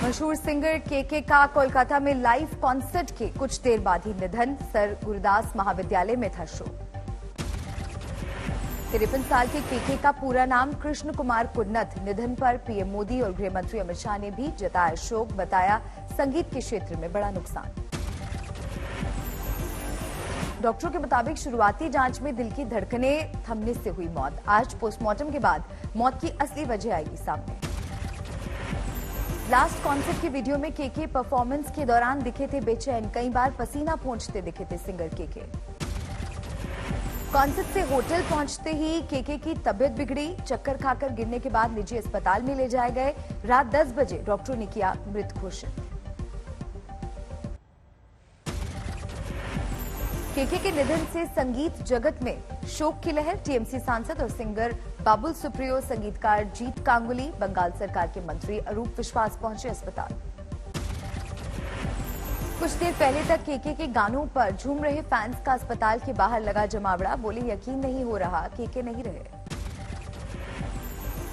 मशहूर सिंगर केके का कोलकाता में लाइव कॉन्सर्ट के कुछ देर बाद ही निधन। सर गुरुदास महाविद्यालय में था शो। 53 साल के केके का पूरा नाम कृष्ण कुमार कुन्नथ। निधन पर पीएम मोदी और गृह मंत्री अमित शाह ने भी जताया शोक, बताया संगीत के क्षेत्र में बड़ा नुकसान। डॉक्टरों के मुताबिक शुरुआती जांच में दिल की धड़कनें थमने से हुई मौत। आज पोस्टमार्टम के बाद मौत की असली वजह आएगी सामने। लास्ट कॉन्सर्ट की वीडियो में केके परफॉर्मेंस के दौरान दिखे थे बेचैन। कई बार पसीना पोंछते दिखे थे सिंगर केके। कॉन्सर्ट से होटल पहुंचते ही केके की तबीयत बिगड़ी। चक्कर खाकर गिरने के बाद निजी अस्पताल में ले जाए गए। रात 10 बजे डॉक्टरों ने किया मृत घोषित। केके के निधन से संगीत जगत में शोक की लहर। टीएमसी सांसद और सिंगर बाबुल सुप्रियो, संगीतकार जीत गांगुली, बंगाल सरकार के मंत्री अरूप विश्वास पहुंचे अस्पताल। कुछ देर पहले तक केके के गानों पर झूम रहे फैंस का अस्पताल के बाहर लगा जमावड़ा। बोले यकीन नहीं हो रहा केके नहीं रहे।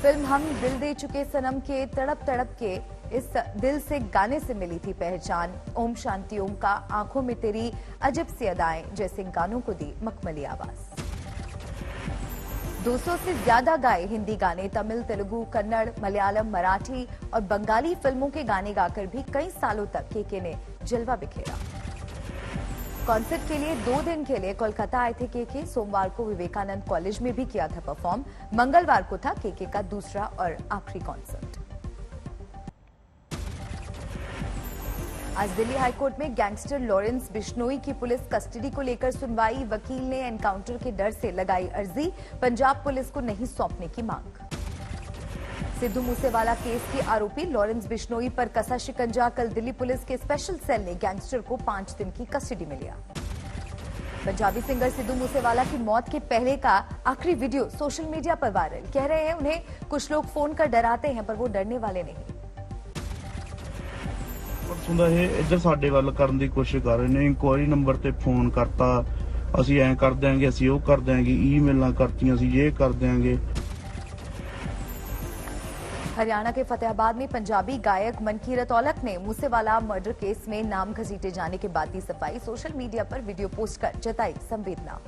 फिल्म हम दिल दे चुके सनम के तड़प तड़प के इस दिल से गाने से मिली थी पहचान। ओम शांति ओम का आंखों में तेरी अजब सी अदाएं जैसे गानों को दी मखमली आवाज। 200 से ज्यादा गाए हिंदी गाने। तमिल, तेलुगु, कन्नड़, मलयालम, मराठी और बंगाली फिल्मों के गाने गाकर भी कई सालों तक केके ने जलवा बिखेरा। कॉन्सर्ट के लिए 2 दिन के लिए कोलकाता आए थे केके। सोमवार को विवेकानंद कॉलेज में भी किया था परफॉर्म। मंगलवार को था केके का दूसरा और आखिरी कॉन्सर्ट। आज दिल्ली हाईकोर्ट में गैंगस्टर लॉरेंस बिश्नोई की पुलिस कस्टडी को लेकर सुनवाई। वकील ने एनकाउंटर के डर से लगाई अर्जी। पंजाब पुलिस को नहीं सौंपने की मांग। सिद्धू मूसेवाला केस के आरोपी लॉरेंस बिश्नोई पर कसा शिकंजा। कल दिल्ली पुलिस के स्पेशल सेल ने गैंगस्टर को 5 दिन की कस्टडी में लिया। पंजाबी सिंगर सिद्धू मूसेवाला की मौत के पहले का आखिरी वीडियो सोशल मीडिया पर वायरल। कह रहे हैं उन्हें कुछ लोग फोन कर डराते हैं, पर वो डरने वाले नहीं। सुनदा है इधर साडे वल करन दी कोशिश कर रहे ने। इंक्वायरी नंबर ते फोन करता, ਅਸੀਂ ਐਂ ਕਰ ਦਿਆਂਗੇ, ਅਸੀਂ ਉਹ ਕਰ ਦਿਆਂਗੇ, ईमेलां करतियां, ਅਸੀਂ ये कर देंगे। हरियाणा के फतेहाबाद में पंजाबी गायक मनकीरत औलख ने मूसेवाला मर्डर केस में नाम घसीटे जाने के बाद दी सफाई। सोशल मीडिया पर वीडियो पोस्ट कर जताई संवेदना।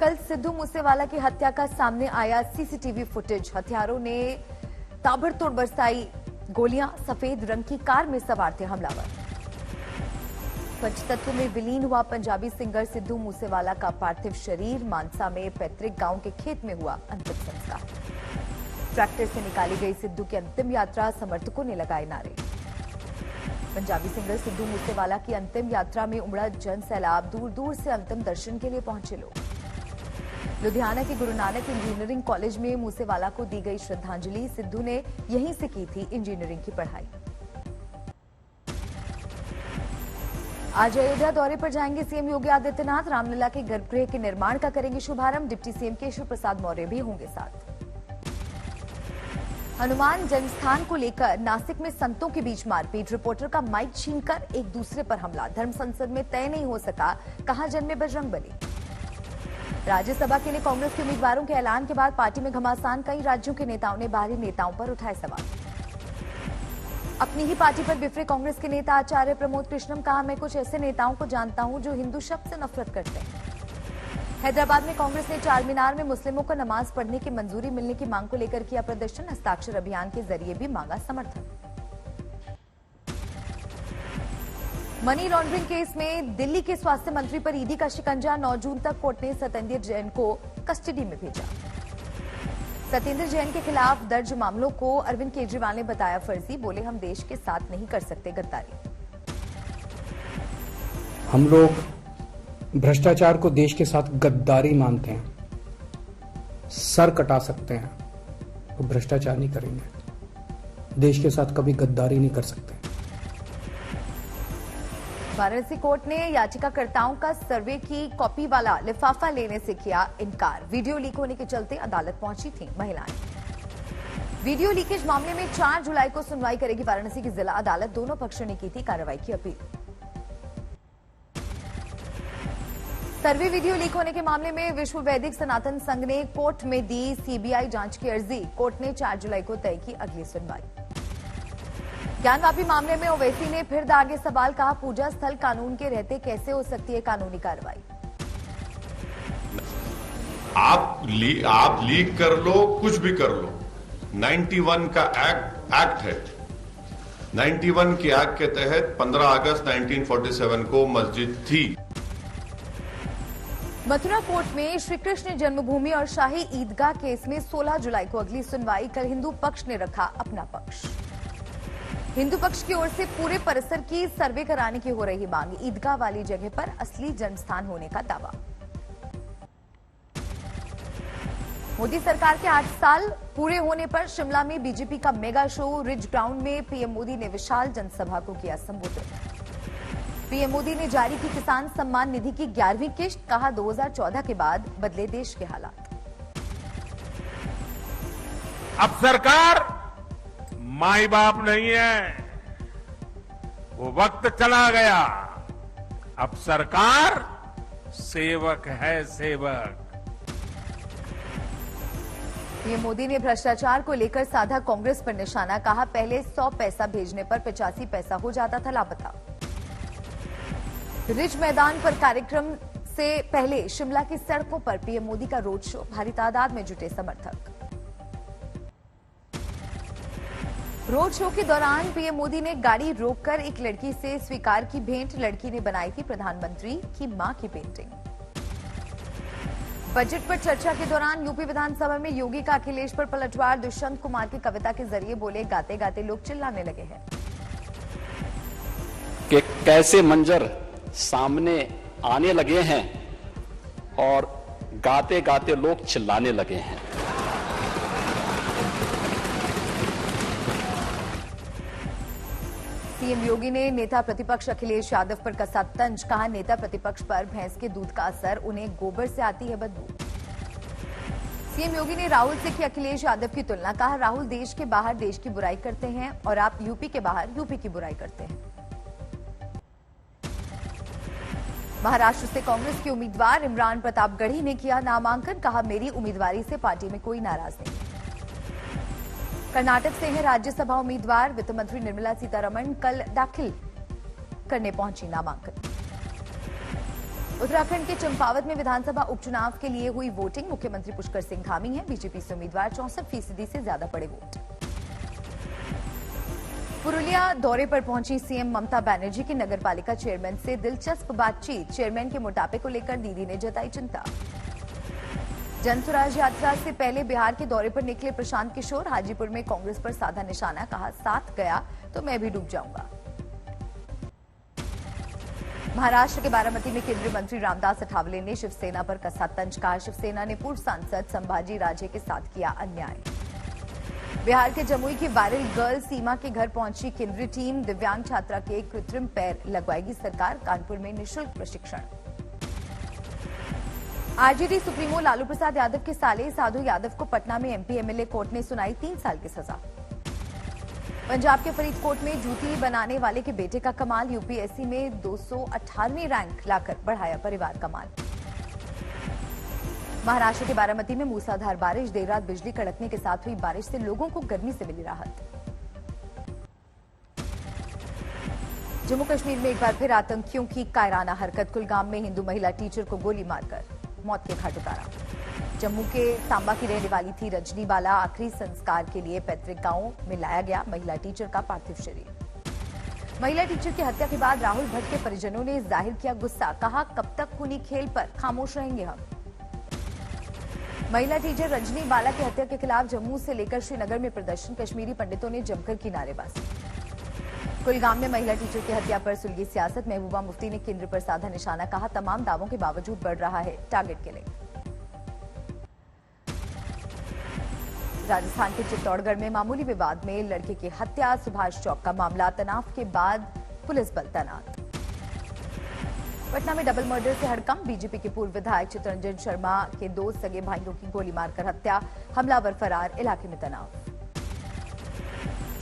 कल सिद्धू मूसेवाला की हत्या का सामने आया सीसीटीवी फुटेज। हथियारों ने ताबड़तोड़ बरसाई गोलियां। सफेद रंग की कार में सवार थे हमलावर। पंचतत्व में विलीन हुआ पंजाबी सिंगर सिद्धू मूसेवाला का पार्थिव शरीर। मानसा में पैतृक गांव के खेत में हुआ अंतिम संस्कार। ट्रैक्टर से निकाली गई सिद्धू की अंतिम यात्रा। समर्थकों ने लगाए नारे। पंजाबी सिंगर सिद्धू मूसेवाला की अंतिम यात्रा में उमड़ा जन सैलाब। दूर दूर से अंतिम दर्शन के लिए पहुंचे लोग। लुधियाना के गुरु नानक इंजीनियरिंग कॉलेज में मूसेवाला को दी गई श्रद्धांजलि। सिद्धू ने यहीं से की थी इंजीनियरिंग की पढ़ाई। आज अयोध्या दौरे पर जाएंगे सीएम योगी आदित्यनाथ। रामलला के गर्भगृह के निर्माण का करेंगे शुभारंभ। डिप्टी सीएम केशव प्रसाद मौर्य भी होंगे साथ। हनुमान जन्मस्थान को लेकर नासिक में संतों के बीच मारपीट। रिपोर्टर का माइक छीनकर एक दूसरे पर हमला। धर्म संसद में तय नहीं हो सका, कहां जन्मे बजरंगबली। राज्यसभा के लिए कांग्रेस के उम्मीदवारों के ऐलान के बाद पार्टी में घमासान। कई राज्यों के नेताओं ने बाहरी नेताओं पर उठाए सवाल। अपनी ही पार्टी पर बिफरे कांग्रेस के नेता आचार्य प्रमोद कृष्णम। कहा, मैं कुछ ऐसे नेताओं को जानता हूं जो हिंदू शब्द से नफरत करते हैं। हैदराबाद में कांग्रेस ने चार मीनार में मुस्लिमों को नमाज पढ़ने की मंजूरी मिलने की मांग को लेकर किया प्रदर्शन। हस्ताक्षर अभियान के जरिए भी मांगा समर्थन। मनी लॉन्ड्रिंग केस में दिल्ली के स्वास्थ्य मंत्री पर ईडी का शिकंजा। 9 जून तक कोर्ट ने सत्येंद्र जैन को कस्टडी में भेजा। सत्येंद्र जैन के खिलाफ दर्ज मामलों को अरविंद केजरीवाल ने बताया फर्जी। बोले, हम देश के साथ नहीं कर सकते गद्दारी। हम लोग भ्रष्टाचार को देश के साथ गद्दारी मानते हैं। सर कटा सकते हैं, वो भ्रष्टाचार नहीं करेंगे। देश के साथ कभी गद्दारी नहीं कर सकते। वाराणसी कोर्ट ने याचिकाकर्ताओं का सर्वे की कॉपी वाला लिफाफा लेने से किया इनकार। वीडियो लीक होने के चलते अदालत पहुंची थी महिलाएं। वीडियो लीकेज मामले में 4 जुलाई को सुनवाई करेगी वाराणसी की जिला अदालत। दोनों पक्षों ने की थी कार्रवाई की अपील। सर्वे वीडियो लीक होने के मामले में विश्व वैदिक सनातन संघ ने कोर्ट में दी सीबीआई जांच की अर्जी। कोर्ट ने 4 जुलाई को तय की अगली सुनवाई। ज्ञानवापी मामले में ओवैसी ने फिर दागे सवाल, कहा पूजा स्थल कानून के रहते कैसे हो सकती है कानूनी कार्रवाई। आप लीक कर लो, कुछ भी कर लो, 91 का एक्ट है। 91 के एक्ट के तहत 15 अगस्त 1947 को मस्जिद थी। मथुरा कोर्ट में श्री कृष्ण जन्मभूमि और शाही ईदगाह केस में 16 जुलाई को अगली सुनवाई। कल हिंदू पक्ष ने रखा अपना पक्ष। हिंदू पक्ष की ओर से पूरे परिसर की सर्वे कराने की हो रही मांग। ईदगाह वाली जगह पर असली जन्मस्थान होने का दावा। मोदी सरकार के 8 साल पूरे होने पर शिमला में बीजेपी का मेगा शो। रिज ग्राउंड में पीएम मोदी ने विशाल जनसभा को किया संबोधित। पीएम मोदी ने जारी की किसान सम्मान निधि की 11वीं किश्त। कहा 2014 के बाद बदले देश के हालात। अब सरकार माई बाप नहीं है, वो वक्त चला गया। अब सरकार सेवक है, सेवक। पीएम मोदी ने भ्रष्टाचार को लेकर साधा कांग्रेस पर निशाना। कहा पहले 100 पैसा भेजने पर 85 पैसा हो जाता था लापता। रिज मैदान पर कार्यक्रम से पहले शिमला की सड़कों पर पीएम मोदी का रोड शो। भारी तादाद में जुटे समर्थक। रोड शो के दौरान पीएम मोदी ने गाड़ी रोककर एक लड़की से स्वीकार की भेंट। लड़की ने बनाई थी प्रधानमंत्री की मां की पेंटिंग। बजट पर चर्चा के दौरान यूपी विधानसभा में योगी का अखिलेश पर पलटवार। दुष्यंत कुमार की कविता के जरिए बोले, गाते गाते लोग चिल्लाने लगे हैं कि कैसे मंजर सामने आने लगे हैं और गाते गाते लोग चिल्लाने लगे हैं। सीएम योगी ने नेता प्रतिपक्ष अखिलेश यादव पर कसा तंज। कहा नेता प्रतिपक्ष पर भैंस के दूध का असर, उन्हें गोबर से आती है बदबू। सीएम योगी ने राहुल से की अखिलेश यादव की तुलना। कहा राहुल देश के बाहर देश की बुराई करते हैं और आप यूपी के बाहर यूपी की बुराई करते हैं। महाराष्ट्र से कांग्रेस के उम्मीदवार इमरान प्रतापगढ़ी ने किया नामांकन। कहा मेरी उम्मीदवारी से पार्टी में कोई नाराज नहीं। कर्नाटक से है राज्यसभा उम्मीदवार। वित्त मंत्री निर्मला सीतारमण कल दाखिल करने पहुंची नामांकन। उत्तराखंड के चंपावत में विधानसभा उपचुनाव के लिए हुई वोटिंग। मुख्यमंत्री पुष्कर सिंह धामी हैं। बीजेपी से उम्मीदवार 64% से ज्यादा पड़े वोट। पुरुलिया दौरे पर पहुंची सीएम ममता बनर्जी की नगरपालिका चेयरमैन से दिलचस्प बातचीत। चेयरमैन के मोटापे को लेकर दीदी ने जताई चिंता। जनसुराज यात्रा से पहले बिहार के दौरे पर निकले प्रशांत किशोर। हाजीपुर में कांग्रेस पर साधा निशाना। कहा साथ गया तो मैं भी डूब जाऊंगा। महाराष्ट्र के बारामती में केंद्रीय मंत्री रामदास अठावले ने शिवसेना पर कसा तंज। कहा शिवसेना ने पूर्व सांसद संभाजी राजे के साथ किया अन्याय। बिहार के जमुई की वायरल गर्ल सीमा के घर पहुंची केंद्रीय टीम। दिव्यांग छात्रा के कृत्रिम पैर लगवाएगी सरकार। कानपुर में निःशुल्क प्रशिक्षण। आरजेडी सुप्रीमो लालू प्रसाद यादव के साले साधु यादव को पटना में एमपी एमएलए कोर्ट ने सुनाई 3 साल की सजा। पंजाब के फरीदकोट में जूती बनाने वाले के बेटे का कमाल। यूपीएससी में 218वीं रैंक लाकर बढ़ाया परिवार का मान। महाराष्ट्र के बारामती में मूसलाधार बारिश। देर रात बिजली कड़कने के साथ हुई बारिश से लोगों को गर्मी से मिली राहत। जम्मू कश्मीर में एक बार फिर आतंकियों की कायराना हरकत। कुलगाम में हिंदू महिला टीचर को गोली मारकर मौत के घाट उतारा। जम्मू के सांबा की रहने वाली थी रजनी बाला। आखिरी संस्कार के लिए पैतृक गांव में लाया गया महिला टीचर का पार्थिव शरीर। महिला टीचर की हत्या के बाद राहुल भट्ट के परिजनों ने जाहिर किया गुस्सा। कहा कब तक खूनी खेल पर खामोश रहेंगे हम। महिला टीचर रजनी बाला की हत्या के खिलाफ जम्मू से लेकर श्रीनगर में प्रदर्शन। कश्मीरी पंडितों ने जमकर की नारेबाजी। कुलगाम में महिला टीचर की हत्या पर सुलगी सियासत। महबूबा मुफ्ती ने केंद्र पर साधा निशाना। कहा तमाम दावों के बावजूद बढ़ रहा है टारगेट किलिंग। राजस्थान के चित्तौड़गढ़ में मामूली विवाद में लड़के की हत्या। सुभाष चौक का मामला। तनाव के बाद पुलिस बल तैनात। पटना में डबल मर्डर से हड़कंप। बीजेपी के पूर्व विधायक चित्तरंजन शर्मा के 2 सगे भाइयों की गोली मारकर हत्या। हमलावर फरार। इलाके में तनाव।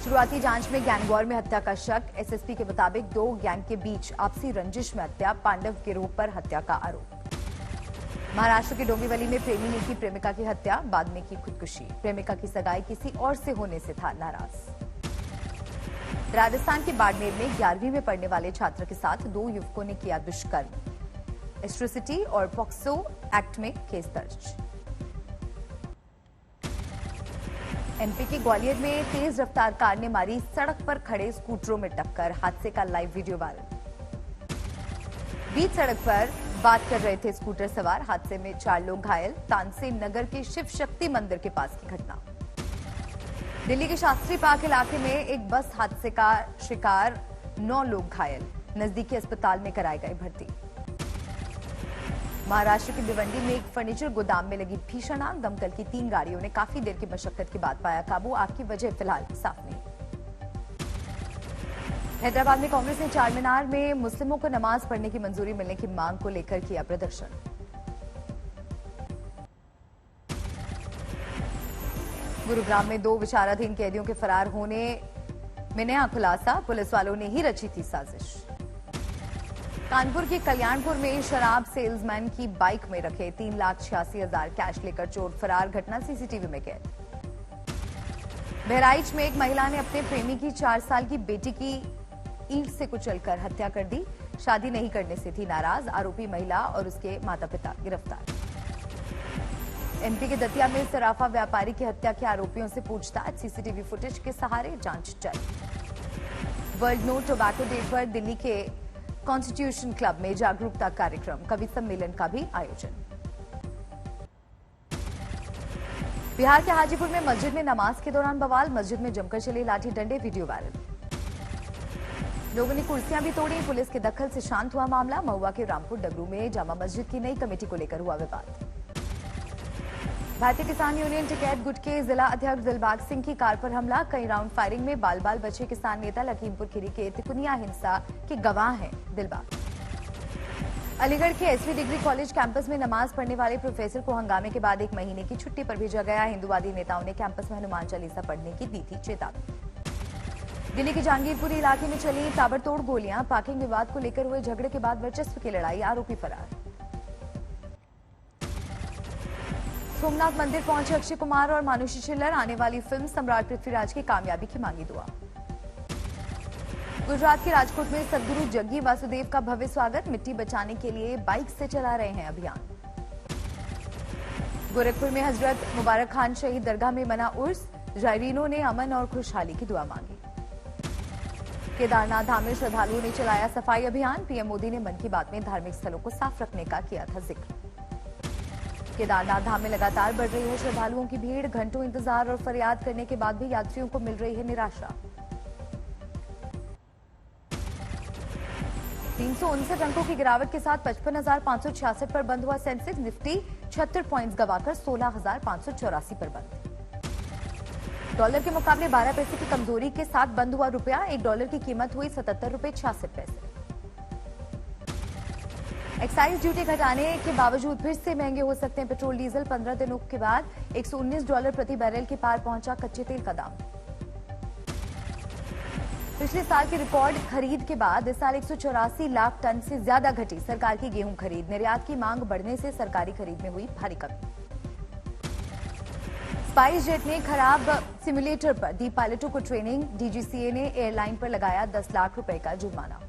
शुरुआती जांच में गैंग वॉर में हत्या का शक। एसएसपी के मुताबिक 2 गैंग के बीच आपसी रंजिश में हत्या। पांडव गिरोह पर हत्या का आरोप। महाराष्ट्र के डोंबिवली में प्रेमी ने की प्रेमिका की हत्या, बाद में की खुदकुशी। प्रेमिका की सगाई किसी और से होने से था नाराज। राजस्थान के बाड़मेर में 11वीं में पढ़ने वाले छात्र के साथ 2 युवकों ने किया दुष्कर्म। एट्रोसिटी और पॉक्सो एक्ट में केस दर्ज। एमपी के ग्वालियर में तेज रफ्तार कार ने मारी सड़क पर खड़े स्कूटरों में टक्कर, हादसे का लाइव वीडियो वायरल। बीच सड़क पर बात कर रहे थे स्कूटर सवार, हादसे में 4 लोग घायल। तानसेन नगर के शिव शक्ति मंदिर के पास की घटना। दिल्ली के शास्त्री पार्क इलाके में एक बस हादसे का शिकार, 9 लोग घायल, नजदीकी अस्पताल में कराए गए भर्ती। महाराष्ट्र के भिवंडी में एक फर्नीचर गोदाम में लगी भीषण आग, दमकल की 3 गाड़ियों ने काफी देर की मशक्कत के बाद पाया काबू। आग की वजह फिलहाल साफ नहीं। हैदराबाद में कांग्रेस ने चारमीनार में मुस्लिमों को नमाज पढ़ने की मंजूरी मिलने की मांग को लेकर किया प्रदर्शन। गुरुग्राम में 2 विचाराधीन कैदियों के फरार होने में नया खुलासा, पुलिस वालों ने ही रची थी साजिश। कानपुर के कल्याणपुर में शराब सेल्समैन की बाइक में रखे 3,86,000 कैश लेकर चोर फरार, घटना सीसीटीवी में कैद। बहराइच में एक महिला ने अपने प्रेमी की 4 साल की बेटी की ईंट से कुचलकर हत्या कर दी। शादी नहीं करने से थी नाराज, आरोपी महिला और उसके माता पिता गिरफ्तार। एमपी के दतिया में सराफा व्यापारी की हत्या के आरोपियों से पूछताछ, सीसीटीवी फुटेज के सहारे जांच जारी। वर्ल्ड नो टोबैको डे पर दिल्ली के कॉन्स्टिट्यूशन क्लब में जागरूकता कार्यक्रम, कवि सम्मेलन का भी आयोजन। बिहार के हाजीपुर में मस्जिद में नमाज के दौरान बवाल, मस्जिद में जमकर चले लाठी डंडे, वीडियो वायरल। लोगों ने कुर्सियां भी तोड़ी, पुलिस के दखल से शांत हुआ मामला। महुआ के रामपुर डगरू में जामा मस्जिद की नई कमेटी को लेकर हुआ विवाद। भारतीय किसान यूनियन टिकैत गुट के जिला अध्यक्ष दिलबाग सिंह की कार पर हमला, कई राउंड फायरिंग में बाल बाल बचे किसान नेता। लखीमपुर खीरी के तिकुनिया हिंसा के गवाह हैं दिलबाग। अलीगढ़ के एसवी डिग्री कॉलेज कैंपस में नमाज पढ़ने वाले प्रोफेसर को हंगामे के बाद 1 महीने की छुट्टी पर भेजा गया। हिंदुवादी नेताओं ने कैंपस में हनुमान चालीसा पढ़ने की दी थी चेतावनी। दिल्ली के जहांगीरपुरी इलाके में चली ताबड़तोड़ गोलियां, पार्किंग विवाद को लेकर हुए झगड़े के बाद वर्चस्व की लड़ाई, आरोपी फरार। सोमनाथ मंदिर पहुंचे अक्षय कुमार और मानुषी छिल्लर, आने वाली फिल्म सम्राट पृथ्वीराज की कामयाबी की मांगी दुआ। गुजरात के राजकोट में सदगुरु जग्गी वासुदेव का भव्य स्वागत, मिट्टी बचाने के लिए बाइक से चला रहे हैं अभियान। गोरखपुर में हजरत मुबारक खान शहीद दरगाह में मना उर्स, जायरीनों ने अमन और खुशहाली की दुआ मांगी। केदारनाथ धाम में श्रद्धालुओं ने चलाया सफाई अभियान, पीएम मोदी ने मन की बात में धार्मिक स्थलों को साफ रखने का किया था जिक्र। केदारनाथ धाम में लगातार बढ़ रही है श्रद्धालुओं की भीड़, घंटों इंतजार और फरियाद करने के बाद भी यात्रियों को मिल रही है निराशा। 359 अंकों की गिरावट के साथ 55,566 पर बंद हुआ सेंसेक्स, निफ्टी 76 पॉइंट्स गवाकर 16,584 पर बंद। डॉलर के मुकाबले 12 पैसे की कमजोरी के साथ बंद हुआ रुपया, $1 की कीमत हुई 77 रुपये 66 पैसे। एक्साइज ड्यूटी घटाने के बावजूद फिर से महंगे हो सकते हैं पेट्रोल डीजल, 15 दिनों के बाद $119 प्रति बैरल के पार पहुंचा कच्चे तेल का दाम। पिछले साल की रिकॉर्ड खरीद के बाद इस साल 184 लाख टन से ज्यादा घटी सरकार की गेहूं खरीद, निर्यात की मांग बढ़ने से सरकारी खरीद में हुई भारी कमी। स्पाइस जेट ने खराब सिमुलेटर पर दी पायलटों को ट्रेनिंग, डीजीसीए ने एयरलाइन पर लगाया 10 लाख रुपए का जुर्माना।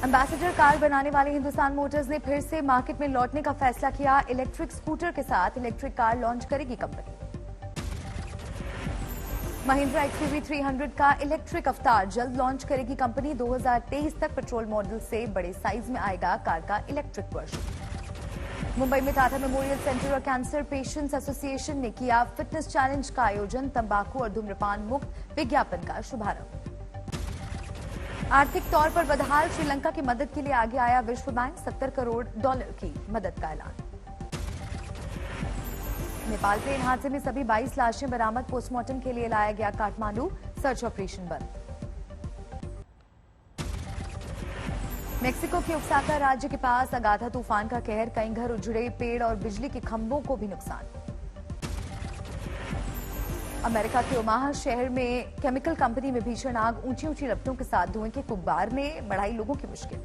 एम्बेसडर कार बनाने वाले हिंदुस्तान मोटर्स ने फिर से मार्केट में लौटने का फैसला किया, इलेक्ट्रिक स्कूटर के साथ इलेक्ट्रिक कार लॉन्च करेगी कंपनी। महिंद्रा एक्सयूवी 300 का इलेक्ट्रिक अवतार जल्द लॉन्च करेगी कंपनी, 2023 तक पेट्रोल मॉडल से बड़े साइज में आएगा कार का इलेक्ट्रिक वर्जन। मुंबई में टाटा मेमोरियल सेंटर और कैंसर पेशेंट्स एसोसिएशन ने किया फिटनेस चैलेंज का आयोजन, तंबाकू और धूम्रपान मुक्त विज्ञापन का शुभारंभ। आर्थिक तौर पर बदहाल श्रीलंका की मदद के लिए आगे आया विश्व बैंक, $70 करोड़ की मदद का ऐलान। नेपाल ट्रेन हादसे में सभी 22 लाशें बरामद, पोस्टमार्टम के लिए लाया गया काठमांडू, सर्च ऑपरेशन बंद। मेक्सिको के ओक्साका राज्य के पास अगाथा तूफान का कहर, कई घर उजड़े, पेड़ और बिजली के खंभों को भी नुकसान। अमेरिका के ओमाहा शहर में केमिकल कंपनी में भीषण आग, ऊंची ऊंची लपटों के साथ धुएं के गुब्बार ने बढ़ाई लोगों की मुश्किल।